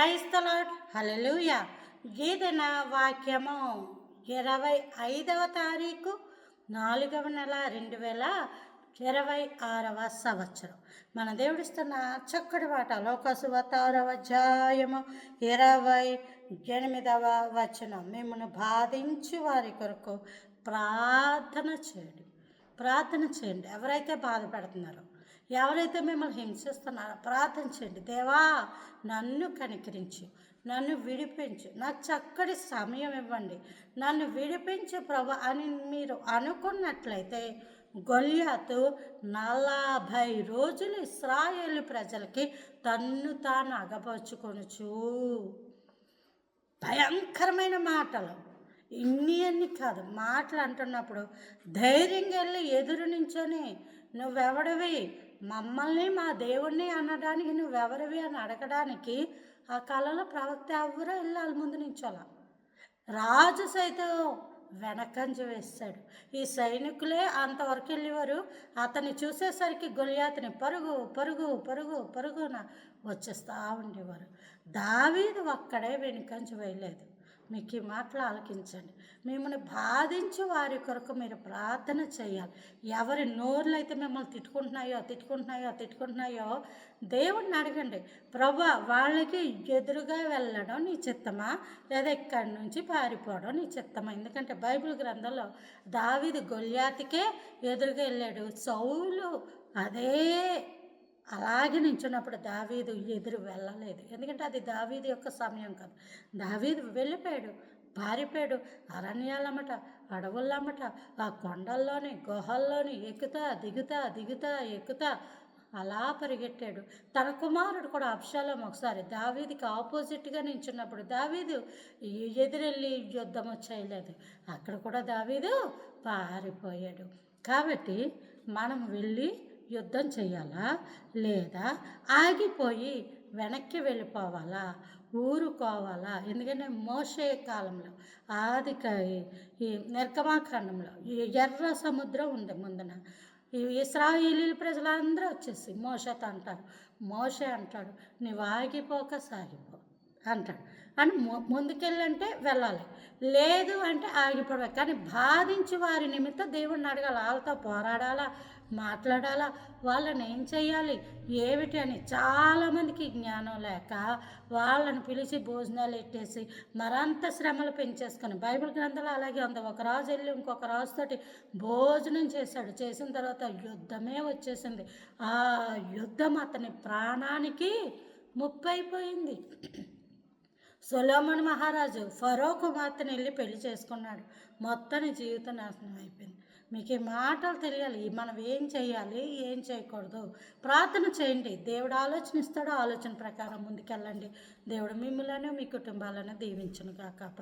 Praise the lord, హల్లెలూయా. గీదన వాక్యము 25వ తారీఖు 4వ నెల 2026 సంవత్సరం. మన దేవుడిస్తున్న చక్కటి మాట లోకాసు 6వ అధ్యాయము 28వ వచనం. మిమ్మల్ని బాధించి వారి కొరకు ప్రార్థన చేయండి. ఎవరైతే బాధపడుతున్నారో, ఎవరైతే మిమ్మల్ని హింసిస్తున్నారో ప్రార్థన చేయండి. దేవా, నన్ను కనికరించు, నన్ను విడిపించు, నాకు చక్కటి సమయం ఇవ్వండి, నన్ను విడిపించు ప్రభు అని మీరు అనుకున్నట్లయితే గొల్యాతు 40 రోజులు ఇశ్రాయేలు ప్రజలకి తన్ను తాను అగపరుచుకొనుచు భయంకరమైన మాటలు, అన్ని కాదు మాటలు అంటున్నప్పుడు ధైర్యంగా వెళ్ళి ఎదురు నించొని నువ్వెవడివి, మమ్మల్ని మా దేవుణ్ణి అనడానికి నువ్వెవరివి అని అడగడానికి ఆ కాలంలో ప్రవక్త ఎవరో వెళ్ళి వాళ్ళ ముందు నించోలా. రాజు సైతం వెనకంజ వేస్తాడు. ఈ సైనికులే అంతవరకు వెళ్ళేవారు. అతన్ని చూసేసరికి గొల్యాతుని పరుగు పరుగు పరుగు పరుగున వచ్చేస్తూ ఉండేవారు. దావీదు ఒక్కడే వెనుకంజ వేయలేదు. మీకు ఈ మాటలు ఆలకించండి. మిమ్మల్ని బాధించి వారి కొరకు మీరు ప్రార్థన చేయాలి. ఎవరి నోర్లు అయితే మిమ్మల్ని తిట్టుకుంటున్నాయో దేవుడిని అడగండి. ప్రభు, వాళ్ళకి ఎదురుగా వెళ్ళడం నీ చిత్తమా, లేదా ఇక్కడి నుంచి పారిపోవడం నీ చిత్తమా? ఎందుకంటే బైబిల్ గ్రంథంలో దావీదు గొల్యాతుకే ఎదురుగా వెళ్ళాడు. సౌలు అలాగే నించున్నప్పుడు దావీదు ఎదురు వెళ్ళలేదు. ఎందుకంటే అది దావీదు యొక్క సమయం కాదు. దావీదు వెళ్ళిపోయాడు, పారిపోయాడు. అరణ్యాలమ్మట, అడవులమ్మట, ఆ కొండల్లోని గుహల్లోని ఎక్కుతా అలా పరిగెట్టాడు. తన కుమారుడు కూడా అబ్షాలోము ఒకసారి దావీదుకి ఆపోజిట్గా నించున్నప్పుడు దావీదు ఎదురెళ్ళి యుద్ధము చేయలేదు. అక్కడ కూడా దావీదు పారిపోయాడు. కాబట్టి మనం వెళ్ళి యుద్ధం చేయాలా, లేదా ఆగిపోయి వెనక్కి వెళ్ళిపోవాలా, ఊరుకోవాలా? ఎందుకంటే మోషే కాలంలో ఈ నిర్గమాకాండంలో ఈ ఎర్ర సముద్రం ఉంది ముందున. ఈ ఇశ్రాయేలీయుల ప్రజలందరూ వచ్చేసి మోషతో అంటారు. మోషే అంటాడు, నువ్వు ఆగిపోక సాగిపో అంటాడు. అని ముందుకెళ్ళంటే వెళ్ళాలి, లేదు అంటే ఆగిపోవడం. కానీ బాధించి వారి నిమిత్తం దేవుడిని అడగాలి. వాళ్ళతో పోరాడాలా, మాట్లాడాలా, వాళ్ళని ఏం చేయాలి, ఏమిటి అని. చాలామందికి జ్ఞానం లేక వాళ్ళని పిలిచి భోజనాలు ఎట్టేసి మరంత శ్రమలు పెంచేసుకొని బైబిల్ గ్రంథంలో అలాగే ఉంది. ఒక రాజు వెళ్ళి ఇంకొక రాజుతోటి భోజనం చేశాడు. చేసిన తర్వాత యుద్ధమే వచ్చేసింది. ఆ యుద్ధం అతని ప్రాణానికి ముప్పైపోయింది. సొలొమోను మహారాజు ఫరో కుమార్తెని వెళ్ళి పెళ్లి చేసుకున్నాడు. మొత్తం జీవితం నాశనం అయిపోయింది. మీకు ఈ మాటలు తెలియాలి. మనం ఏం చేయాలి, ఏం చేయకూడదు. ప్రార్థన చేయండి. దేవుడు ఆలోచన ఇస్తాడో ఆలోచన ప్రకారం ముందుకెళ్ళండి. దేవుడు మిమ్మల్ని మీ కుటుంబాలను దీవించును గాక.